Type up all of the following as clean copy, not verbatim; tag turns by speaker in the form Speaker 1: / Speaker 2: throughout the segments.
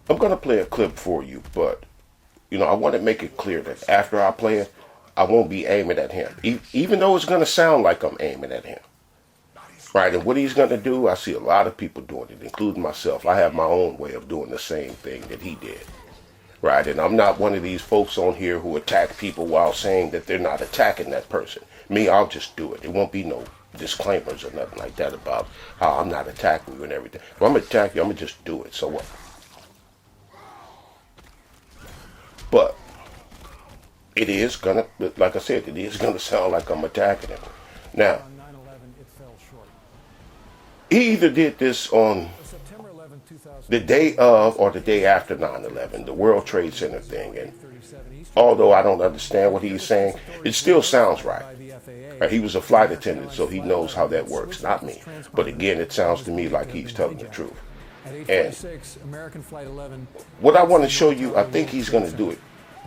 Speaker 1: I'm going to play a clip for you, but I want to make it clear that after I play it, I won't be aiming at him, even though it's going to sound like I'm aiming at him. Right, and what he's going to do, I see a lot of people doing it, including myself. I have my own way of doing the same thing that he did. Right, and I'm not one of these folks on here who attack people while saying that they're not attacking that person. Me, I'll just do it. It won't be no disclaimers or nothing like that about how I'm not attacking you and everything. If I'm going to attack you, I'm going to just do it. So what? But it is going to, like I said, it is going to sound like I'm attacking him. Now, he either did this on the day of or the day after 9/11, the World Trade Center thing. And although I don't understand what he's saying, it still sounds right. Right? He was a flight attendant, so he knows how that works, not me. But again, it sounds to me like he's telling the truth. And what I want to show you, I think he's going to do it.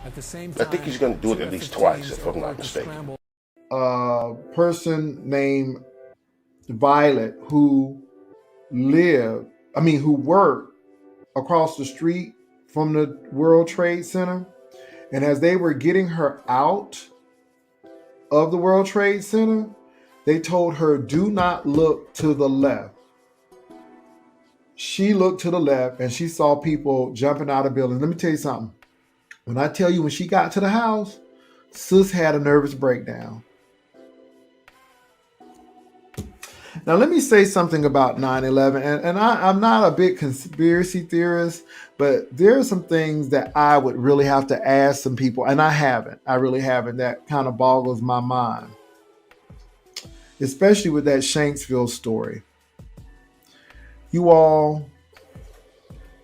Speaker 1: I think he's going to do it at least twice, if I'm not mistaken.
Speaker 2: A person named Violet who who worked across the street from the World Trade Center. And as they were getting her out of the World Trade Center, they told her, do not look to the left. She looked to the left and she saw people jumping out of buildings. Let me tell you something. When I tell you, when she got to the house, sis had a nervous breakdown. Now, let me say something about 9/11, and I'm not a big conspiracy theorist, but there are some things that I would really have to ask some people, and I really haven't. That kind of boggles my mind, especially with that Shanksville story. You all,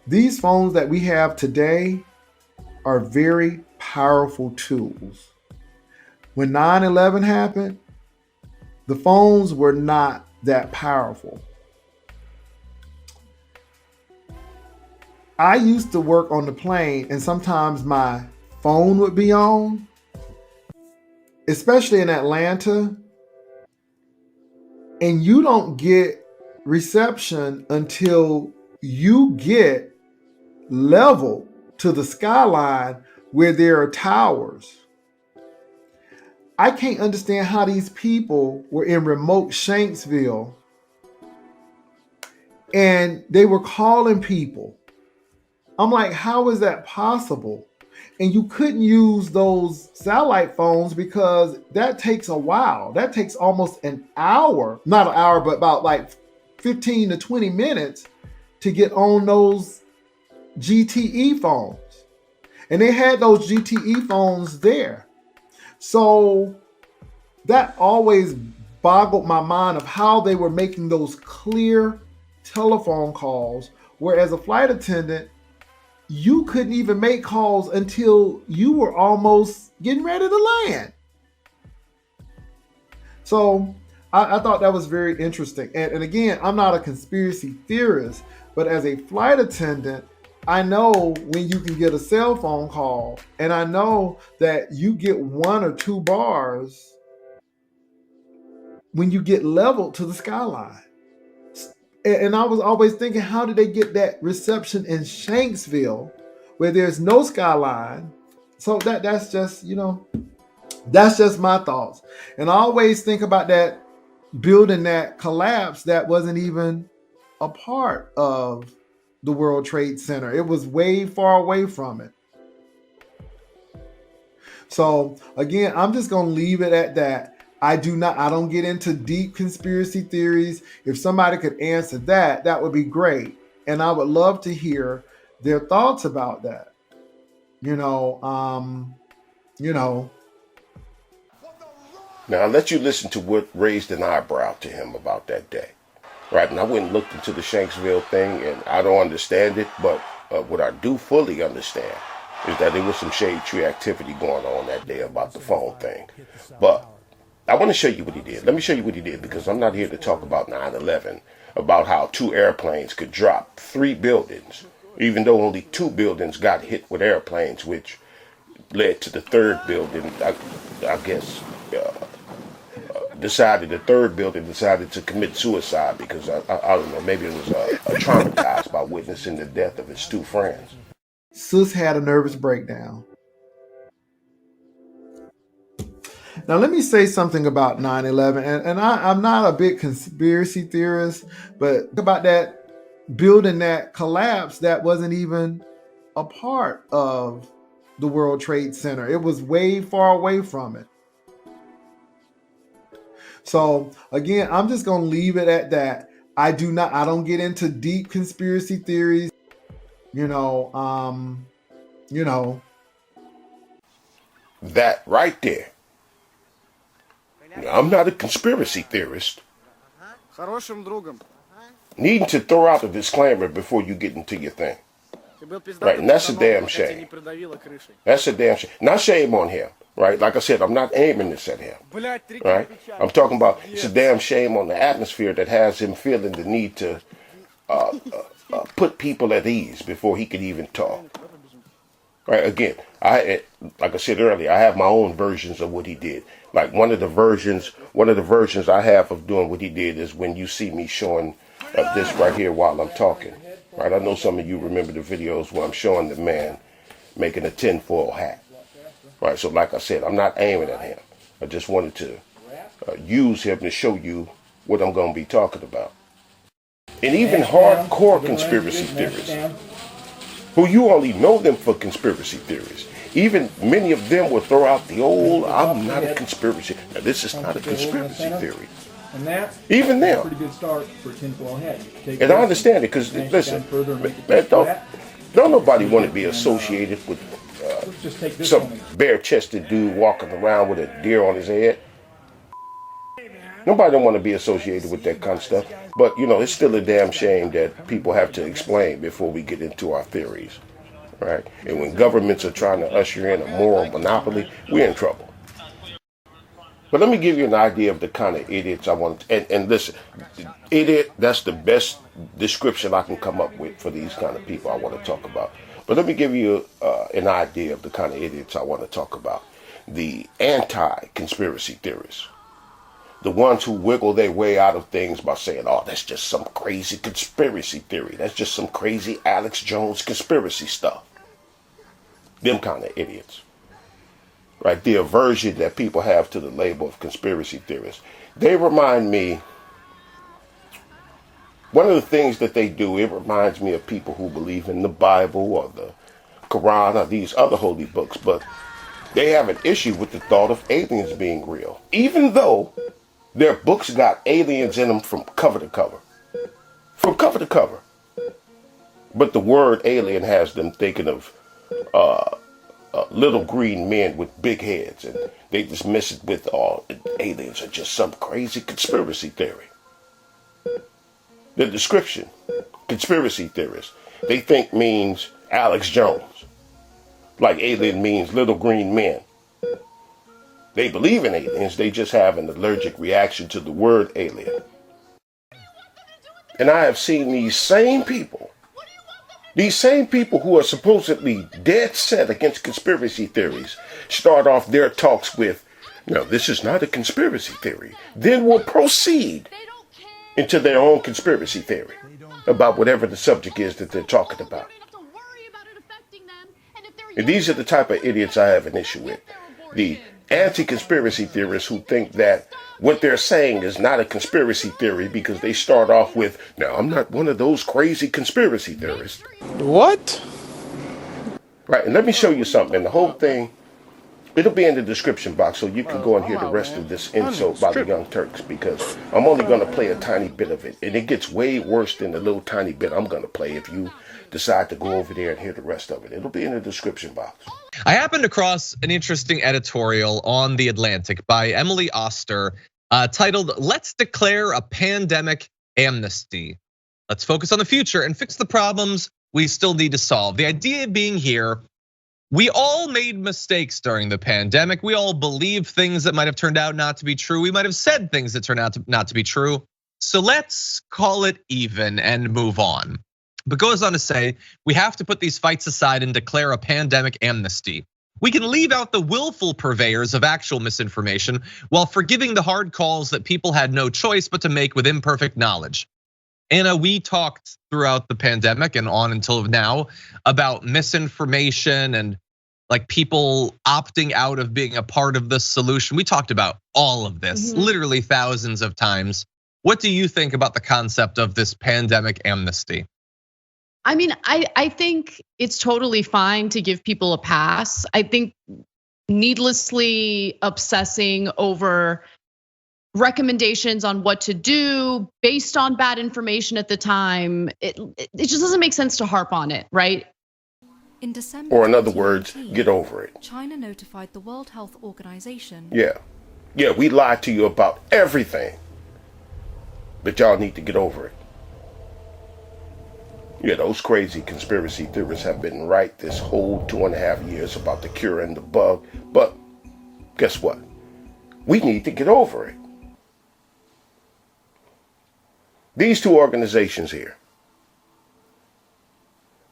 Speaker 2: these phones that we have today are very powerful tools. When 9/11 happened, the phones were not that powerful. I used to work on the plane, and sometimes my phone would be on, especially in Atlanta, and you don't get reception until you get level to the skyline where there are towers. I can't understand how these people were in remote Shanksville and they were calling people. I'm like, how is that possible? And you couldn't use those satellite phones because that takes a while. That takes almost an hour, not an hour, but about like 15 to 20 minutes to get on those GTE phones. And they had those GTE phones there. So that always boggled my mind of how they were making those clear telephone calls, whereas a flight attendant, you couldn't even make calls until you were almost getting ready to land. So I thought that was very interesting. And again, I'm not a conspiracy theorist, but as a flight attendant, I know when you can get a cell phone call, and I know that you get 1 or 2 bars when you get leveled to the skyline. And I was always thinking, how did they get that reception in Shanksville where there's no skyline? So that's just, that's just my thoughts. And I always think about that building that collapsed that wasn't even a part of the World Trade Center. It was way far away from it. So again, I'm just going to leave it at that. I don't get into deep conspiracy theories. If somebody could answer that, that would be great. And I would love to hear their thoughts about that.
Speaker 1: Now I'll let you listen to what raised an eyebrow to him about that day. Right, and I went and looked into the Shanksville thing, and I don't understand it, but what I do fully understand is that there was some shade tree activity going on that day about the phone thing. But I want to show you what he did. Let me show you what he did, because I'm not here to talk about 9/11, about how 2 airplanes could drop 3 buildings, even though only 2 buildings got hit with airplanes, which led to the 3rd building, I guess, the 3rd building decided to commit suicide because, I don't know, maybe it was traumatized by witnessing the death of his 2 friends.
Speaker 2: Sis had a nervous breakdown. Now, let me say something about 9/11, and I'm not a big conspiracy theorist, but about that building that collapsed that wasn't even a part of the World Trade Center. It was way far away from it. So again, I'm just gonna leave it at that. I don't get into deep conspiracy theories. You know,
Speaker 1: That right there. I'm not a conspiracy theorist. Needing to throw out a disclaimer before you get into your thing. Right, and that's a damn shame. That's a damn shame. Not shame on him, right? Like I said, I'm not aiming this at him, right? I'm talking about it's a damn shame on the atmosphere that has him feeling the need to put people at ease before he could even talk. Right, again, like I said earlier, I have my own versions of what he did. Like one of the versions I have of doing what he did is when you see me showing this right here while I'm talking. Right, I know some of you remember the videos where I'm showing the man making a tinfoil hat. Right, so like I said, I'm not aiming at him. I just wanted to use him to show you what I'm going to be talking about. And even hardcore conspiracy theorists, who you only know them for conspiracy theories, even many of them will throw out the old, I'm not a conspiracy. Now this is not a conspiracy theory. Even them.
Speaker 3: Pretty good start for tinfoil hat.
Speaker 1: And I understand it because, listen, man, don't nobody want to be associated with some bare-chested dude walking around with a deer on his head. Nobody don't want to be associated with that kind of stuff. But, you know, it's still a damn shame that people have to explain before we get into our theories, right? And when governments are trying to usher in a moral monopoly, we're in trouble. But let me give you an idea of the kind of idiots I want. And listen, idiot, that's the best description I can come up with for these kind of people I want to talk about. But let me give you an idea of the kind of idiots I want to talk about. The anti-conspiracy theorists. The ones who wiggle their way out of things by saying, oh, that's just some crazy conspiracy theory. That's just some crazy Alex Jones conspiracy stuff. Them kind of idiots. Right, the aversion that people have to the label of conspiracy theorists. They remind me, one of the things that they do, it reminds me of people who believe in the Bible or the Quran or these other holy books, but they have an issue with the thought of aliens being real, even though their books got aliens in them from cover to cover. From cover to cover. But the word alien has them thinking of little green men with big heads, and they dismiss it with, oh, aliens are just some crazy conspiracy theory. The description, conspiracy theorists, they think means Alex Jones, like alien means little green men. They believe in aliens, they just have an allergic reaction to the word alien. And I have seen these same people who are supposedly dead set against conspiracy theories start off their talks with, no, this is not a conspiracy theory, then will proceed into their own conspiracy theory about whatever the subject is that they're talking about. And these are the type of idiots I have an issue with. The anti-conspiracy theorists who think that what they're saying is not a conspiracy theory because they start off with, now, I'm not one of those crazy conspiracy theorists.
Speaker 4: What?
Speaker 1: Right, and let me show you something. The whole thing, it'll be in the description box so you can go and hear the rest of this insult by the Young Turks, because I'm only going to play a tiny bit of it. And it gets way worse than the little tiny bit I'm going to play if you decide to go over there and hear the rest of it. It'll be in the description box.
Speaker 4: I happened across an interesting editorial on The Atlantic by Emily Oster titled, "Let's Declare a Pandemic Amnesty. Let's focus on the future and fix the problems we still need to solve." The idea being here, we all made mistakes during the pandemic. We all believed things that might have turned out not to be true. We might have said things that turned out not to be true. So let's call it even and move on. But goes on to say, we have to put these fights aside and declare a pandemic amnesty. We can leave out the willful purveyors of actual misinformation while forgiving the hard calls that people had no choice but to make with imperfect knowledge. Anna, we talked throughout the pandemic and on until now about misinformation and like people opting out of being a part of the solution. We talked about all of this literally thousands of times. What do you think about the concept of this pandemic amnesty?
Speaker 5: I mean, I think it's totally fine to give people a pass. I think needlessly obsessing over recommendations on what to do based on bad information at the time, it just doesn't make sense to harp on it, right?
Speaker 6: In December,
Speaker 1: or in other words, get over it.
Speaker 6: China notified the World Health Organization.
Speaker 1: Yeah, we lied to you about everything, but y'all need to get over it. Yeah, those crazy conspiracy theorists have been right this whole 2.5 years about the cure and the bug, but guess what? We need to get over it. These two organizations here,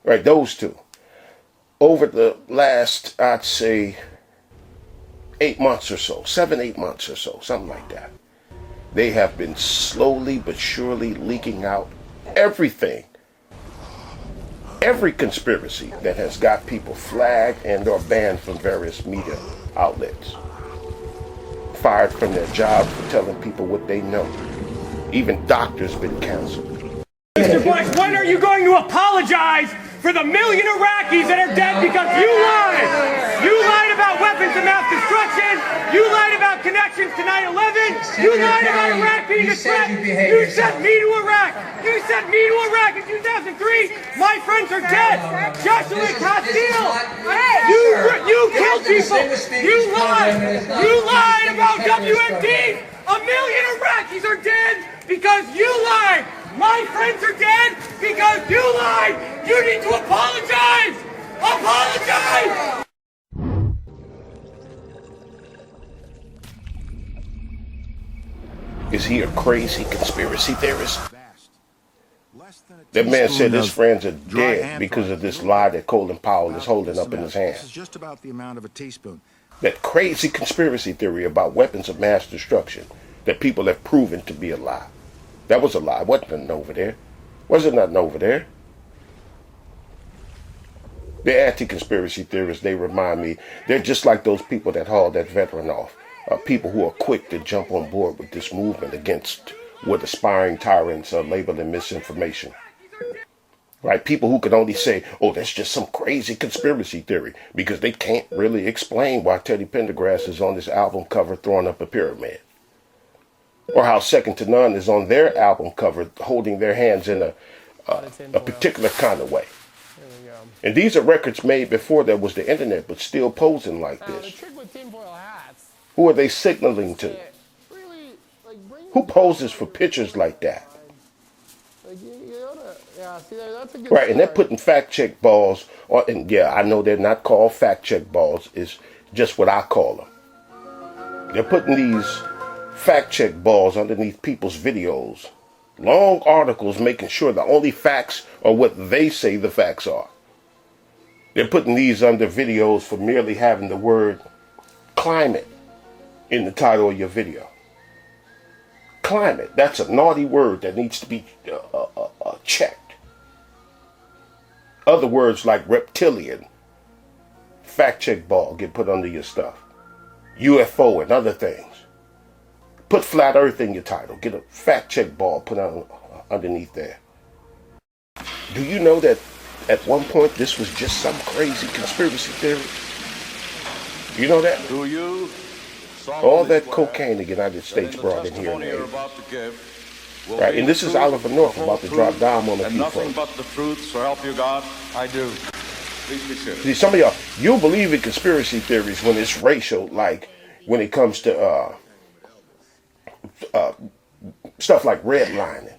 Speaker 1: right, those two, over the last, I'd say, 8 months or so, 7-8 months or so, something like that, they have been slowly but surely leaking out everything. Every conspiracy that has got people flagged and or banned from various media outlets. Fired from their jobs for telling people what they know. Even doctors been canceled.
Speaker 7: Mr. Bush, when are you going to apologize for the million Iraqis that are dead because you lied? You lied about weapons of mass destruction. You lied about connections to 9/11. You lied about Iraq being a threat. You sent me to Iraq. You sent me to Iraq in 2003. My friends are dead. Joshua Castile. You killed people. You lied. You lied about WMD. A million Iraqis are dead because you lied. My friends are dead because you lied. You need to apologize. Apologize.
Speaker 1: Is he a crazy conspiracy theorist? That man said his friends are dead because of this lie that Colin Powell is holding up in his hand.
Speaker 8: This is just about the amount of a teaspoon.
Speaker 1: That crazy conspiracy theory about weapons of mass destruction that people have proven to be a lie. That was a lie. Wasn't nothing over there. Wasn't nothing over there. The anti-conspiracy theorists, they remind me, they're just like those people that hauled that veteran off. People who are quick to jump on board with this movement against what aspiring tyrants are labeling misinformation. Right? People who can only say, oh, that's just some crazy conspiracy theory, because they can't really explain why Teddy Pendergrass is on this album cover throwing up a pyramid. Or how Second to None is on their album cover holding their hands in a particular kind of way. And these are records made before there was the internet, but still posing like this. Who are they signaling to? Who poses for pictures like that? Right, and they're putting fact check balls on, and yeah, I know they're not called fact check balls, it's just what I call them. They're putting these fact check balls underneath people's videos. Long articles making sure the only facts are what they say the facts are. They're putting these under videos for merely having the word climate in the title of your video. Climate, that's a naughty word that needs to be checked. Other words like reptilian, fact check ball get put under your stuff. UFO and other things. Put flat earth in your title. Get a fact check ball put on underneath there. Do you know that at one point this was just some crazy conspiracy theory? You know that?
Speaker 9: Do you?
Speaker 1: All that cocaine the United States brought in here in the 80s. Right, and this is Oliver North about to drop down on a few
Speaker 9: nothing
Speaker 1: folks.
Speaker 9: but the truth, so help you God. I do. Please be seated.
Speaker 1: See, some of y'all, you'll believe in conspiracy theories when it's racial, like when it comes to stuff like redlining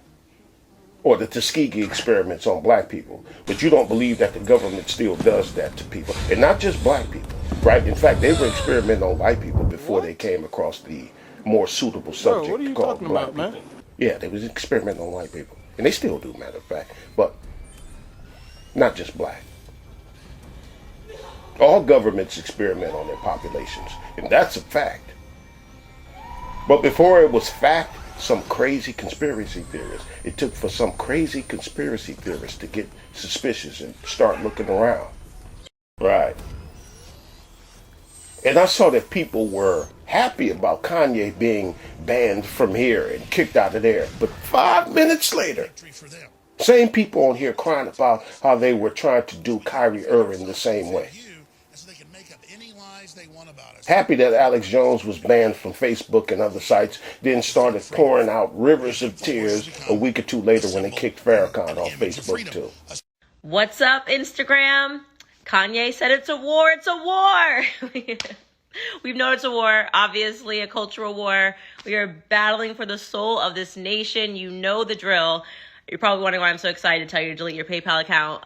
Speaker 1: or the Tuskegee experiments on black people. But you don't believe that the government still does that to people. And not just black people, right? In fact, they were experimenting on white people before they came across the more suitable subject
Speaker 10: what are you
Speaker 1: called
Speaker 10: talking
Speaker 1: black
Speaker 10: about,
Speaker 1: people.
Speaker 10: man?
Speaker 1: Yeah, they was experimenting on white people. And they still do, matter of fact. But not just black. All governments experiment on their populations. And that's a fact. But before it was fact, some crazy conspiracy theorists. It took for some crazy conspiracy theorists to get suspicious and start looking around. Right. And I saw that people were happy about Kanye being banned from here and kicked out of there. But 5 minutes later, same people on here crying about how they were trying to do Kyrie Irving the same way. Happy that Alex Jones was banned from Facebook and other sites, then started pouring out rivers of tears a week or two later when they kicked Farrakhan off Facebook too.
Speaker 10: What's up, Instagram? Kanye said it's a war. It's a war. We've known it's a war, obviously a cultural war. We are battling for the soul of this nation. You know the drill. You're probably wondering why I'm so excited to tell you to delete your PayPal account.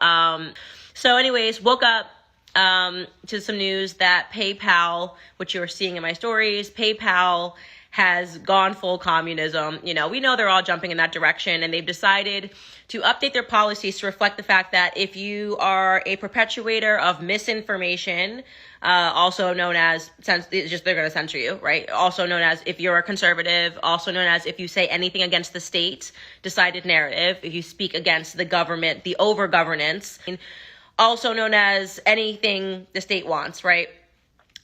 Speaker 10: So anyways, woke up to some news that PayPal, which you're seeing in my stories, PayPal has gone full communism. You know, we know they're all jumping in that direction, and they've decided to update their policies to reflect the fact that if you are a perpetuator of misinformation, also known as, it's just they're going to censor you, right? Also known as if you're a conservative, also known as if you say anything against the state decided narrative, if you speak against the government, the over-governance, also known as anything the state wants, right?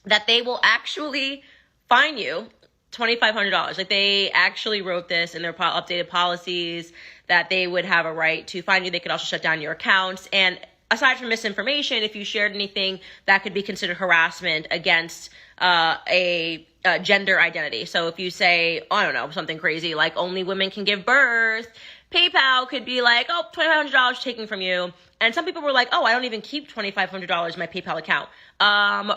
Speaker 10: That they will actually fine you $2,500. Like, they actually wrote this in their updated policies that they would have a right to fine you. They could also shut down your accounts. And aside from misinformation, if you shared anything that could be considered harassment against a gender identity. So if you say, I don't know, something crazy like only women can give birth, PayPal could be like, oh, $2,500 taken from you. And some people were like, oh, I don't even keep $2,500 in my PayPal account.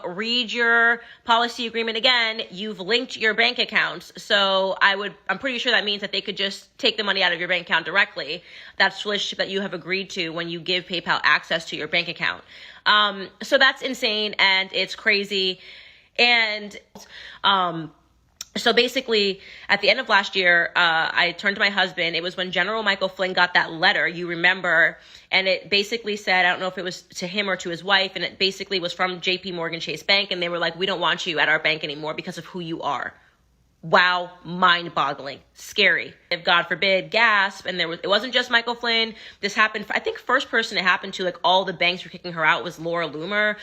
Speaker 10: Read your policy agreement again. You've linked your bank accounts. So I'm pretty sure that means that they could just take the money out of your bank account directly. That's the relationship that you have agreed to when you give PayPal access to your bank account. So that's insane and it's crazy. And, so basically, at the end of last year, I turned to my husband. It was when General Michael Flynn got that letter, you remember, and it basically said, I don't know if it was to him or to his wife, and it basically was from JP Morgan Chase Bank, and they were like, we don't want you at our bank anymore because of who you are. Wow, mind-boggling, scary. If God forbid, gasp, and it wasn't just Michael Flynn. This happened, I think first person it happened to, like all the banks were kicking her out was Laura Loomer.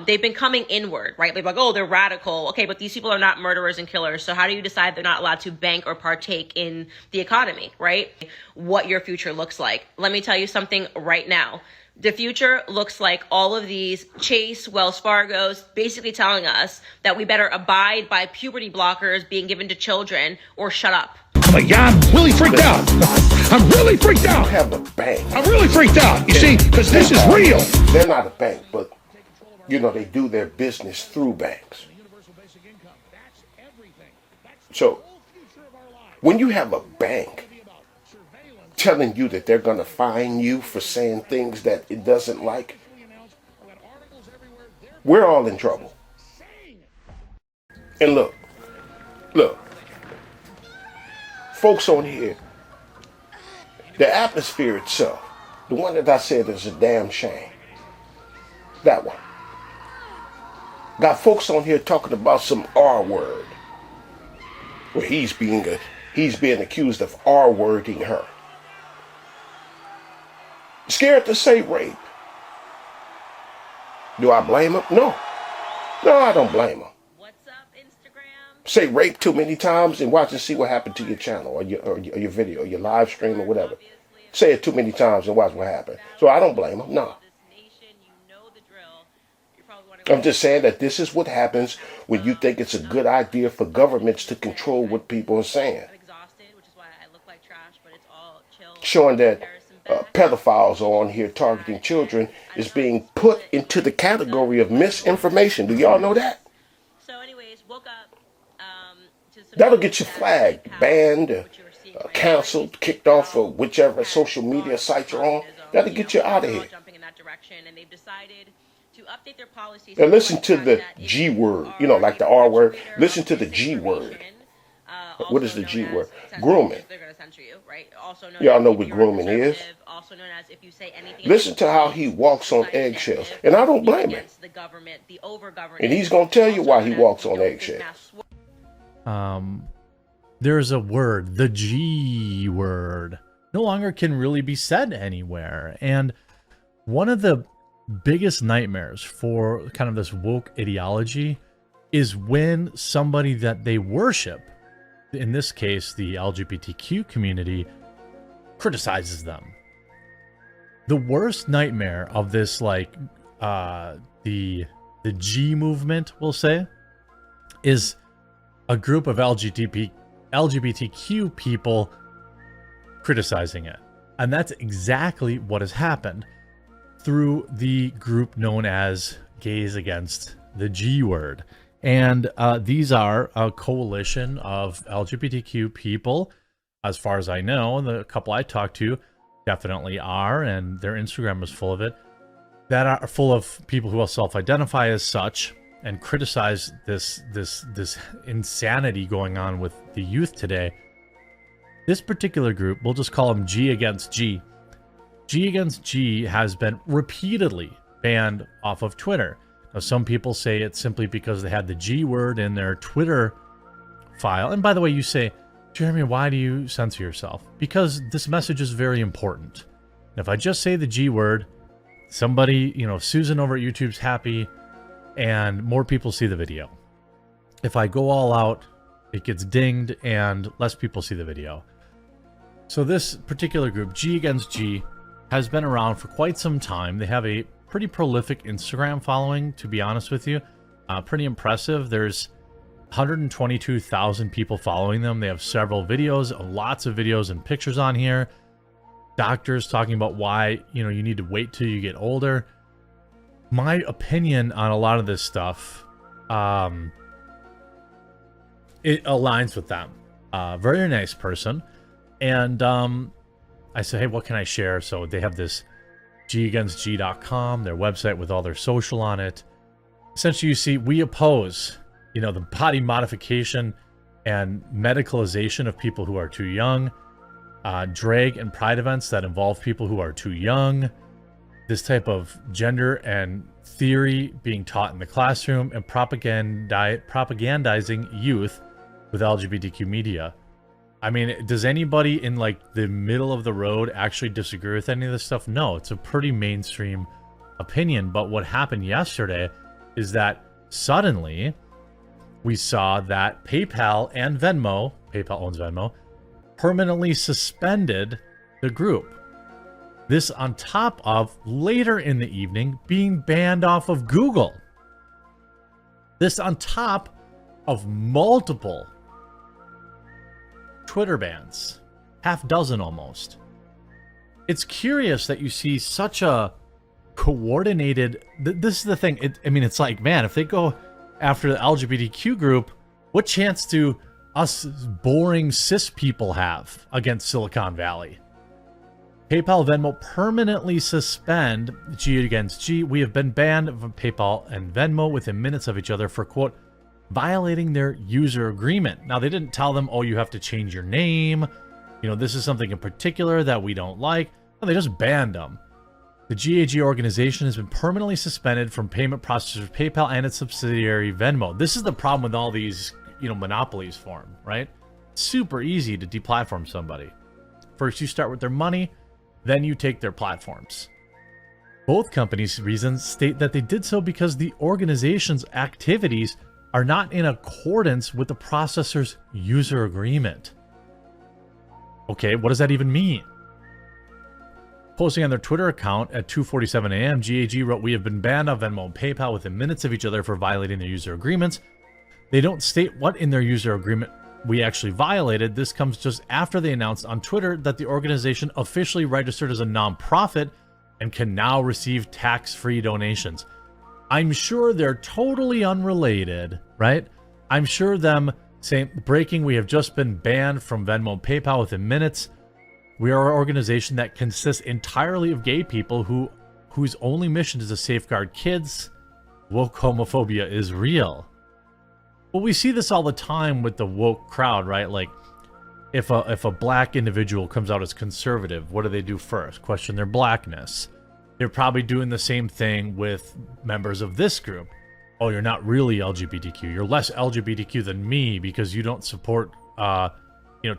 Speaker 10: They've been coming inward, right? They're like, oh, they're radical. Okay, but these people are not murderers and killers. So how do you decide they're not allowed to bank or partake in the economy, right? What your future looks like. Let me tell you something right now. The future looks like all of these Chase, Wells Fargo's basically telling us that we better abide by puberty blockers being given to children or shut up.
Speaker 8: Like, yeah, I'm really freaked out. I'm really freaked out.
Speaker 1: They have a bank.
Speaker 8: I'm really freaked out, you see, because this is real.
Speaker 1: They're not a bank, but, you know, they do their business through banks. So, when you have a bank telling you that they're going to fine you for saying things that it doesn't like, we're all in trouble. And look, folks on here, the atmosphere itself, the one that I said is a damn shame, that one, got folks on here talking about some R word, where he's being accused of R-wording her. Scared to say rape. Do I blame him? No, I don't blame him.
Speaker 10: What's up, Instagram?
Speaker 1: Say rape too many times and watch and see what happened to your channel or your video, or your live stream or whatever. Say it too many times and watch what happened. So I don't blame him. No. I'm just saying that this is what happens when you think it's a good idea for governments to control what people are saying. Showing that pedophiles are on here targeting children is being put into the category of misinformation. Do y'all know that?
Speaker 10: So anyways, woke up
Speaker 1: That'll get you flagged, banned, canceled, kicked off of whichever social media site you're on. That'll get you out of here. And listen to the G word, you know, like the R word. Listen to the G word. What is the G word? Grooming. Y'all know what grooming is. Listen to how he walks on eggshells. And I don't blame him. And he's going to tell you why he walks on eggshells.
Speaker 11: there's a word, the G word, no longer can really be said anywhere. And one of the biggest nightmares for kind of this woke ideology is when somebody that they worship, in this case the LGBTQ community, criticizes them. The worst nightmare of this, like the G movement, we'll say, is a group of LGBTQ people criticizing it. And that's exactly what has happened through the group known as Gays Against the G Word. And these are a coalition of LGBTQ people, as far as I know. The couple I talked to definitely are, and their Instagram is full of it, that are full of people who self-identify as such and criticize this insanity going on with the youth today. This particular group, we'll just call them G Against G. G Against G has been repeatedly banned off of Twitter. Now, some people say it's simply because they had the G word in their Twitter file. And by the way, you say, Jeremy, why do you censor yourself? Because this message is very important. And if I just say the G word, somebody, Susan over at YouTube's happy, and more people see the video. If I go all out, it gets dinged and less people see the video. So this particular group, G Against G, has been around for quite some time. They have a pretty prolific Instagram following, to be honest with you. Pretty impressive. There's 122,000 people following them. They have several videos, lots of videos and pictures on here. Doctors talking about why, you need to wait till you get older. My opinion on a lot of this stuff, it aligns with them. Very nice person. And I said, hey, what can I share? So they have this gagainstg.com, their website with all their social on it. Essentially, you see, we oppose, the body modification and medicalization of people who are too young, drag and pride events that involve people who are too young, this type of gender and theory being taught in the classroom, and propagandizing youth with LGBTQ media. I mean, does anybody in like the middle of the road actually disagree with any of this stuff? No, it's a pretty mainstream opinion. But what happened yesterday is that suddenly we saw that PayPal and Venmo, PayPal owns Venmo, permanently suspended the group. This on top of later in the evening being banned off of Google. This on top of multiple Twitter bans, half dozen almost. It's curious that you see such a coordinated. This is the thing. It's like, man, if they go after the LGBTQ group, what chance do us boring cis people have against Silicon Valley? PayPal, Venmo permanently suspend G Against G. We have been banned from PayPal and Venmo within minutes of each other for, quote, violating their user agreement. Now, they didn't tell them, oh, you have to change your name. This is something in particular that we don't like. No, they just banned them. The GAG organization has been permanently suspended from payment processors PayPal and its subsidiary Venmo. This is the problem with all these, monopolies form, right? Super easy to deplatform somebody. First, you start with their money, then you take their platforms. Both companies' reasons state that they did so because the organization's activities are not in accordance with the processor's user agreement. Okay, what does that even mean? Posting on their Twitter account at 2:47 a.m., GAG wrote, we have been banned on Venmo and PayPal within minutes of each other for violating their user agreements. They don't state what in their user agreement we actually violated. This comes just after they announced on Twitter that the organization officially registered as a nonprofit and can now receive tax-free donations. I'm sure they're totally unrelated, right? I'm sure them saying, breaking, we have just been banned from Venmo and PayPal within minutes. We are an organization that consists entirely of gay people whose only mission is to safeguard kids. Woke homophobia is real. Well, we see this all the time with the woke crowd, right? Like, if a black individual comes out as conservative, what do they do first? Question their blackness. They're probably doing the same thing with members of this group. Oh, you're not really LGBTQ. You're less LGBTQ than me because you don't support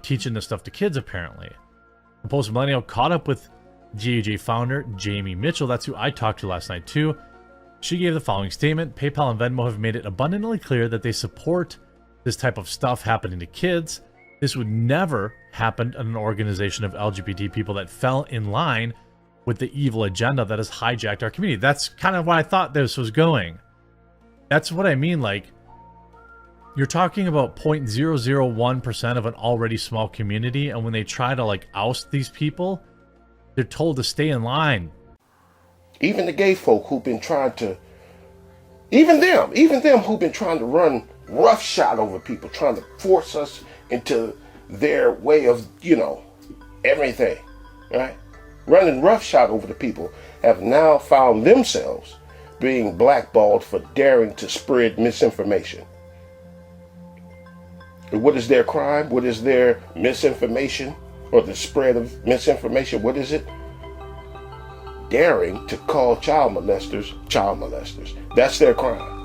Speaker 11: teaching this stuff to kids apparently. The Post Millennial caught up with GAJ founder Jamie Mitchell. That's who I talked to last night too. She gave the following statement: PayPal and Venmo have made it abundantly clear that they support this type of stuff happening to kids. This would never happen in an organization of LGBT people that fell in line with the evil agenda that has hijacked our community. That's kind of why I thought this was going. That's what I mean. Like, you're talking about 0.001% of an already small community, and when they try to like oust these people, they're told to stay in line.
Speaker 1: Even the gay folk who've been trying to, even them who've been trying to run roughshod over people, trying to force us into their way of, everything, right? Running roughshod over the people, have now found themselves being blackballed for daring to spread misinformation. And what is their crime? What is their misinformation, or the spread of misinformation? What is it? Daring to call child molesters. That's their crime.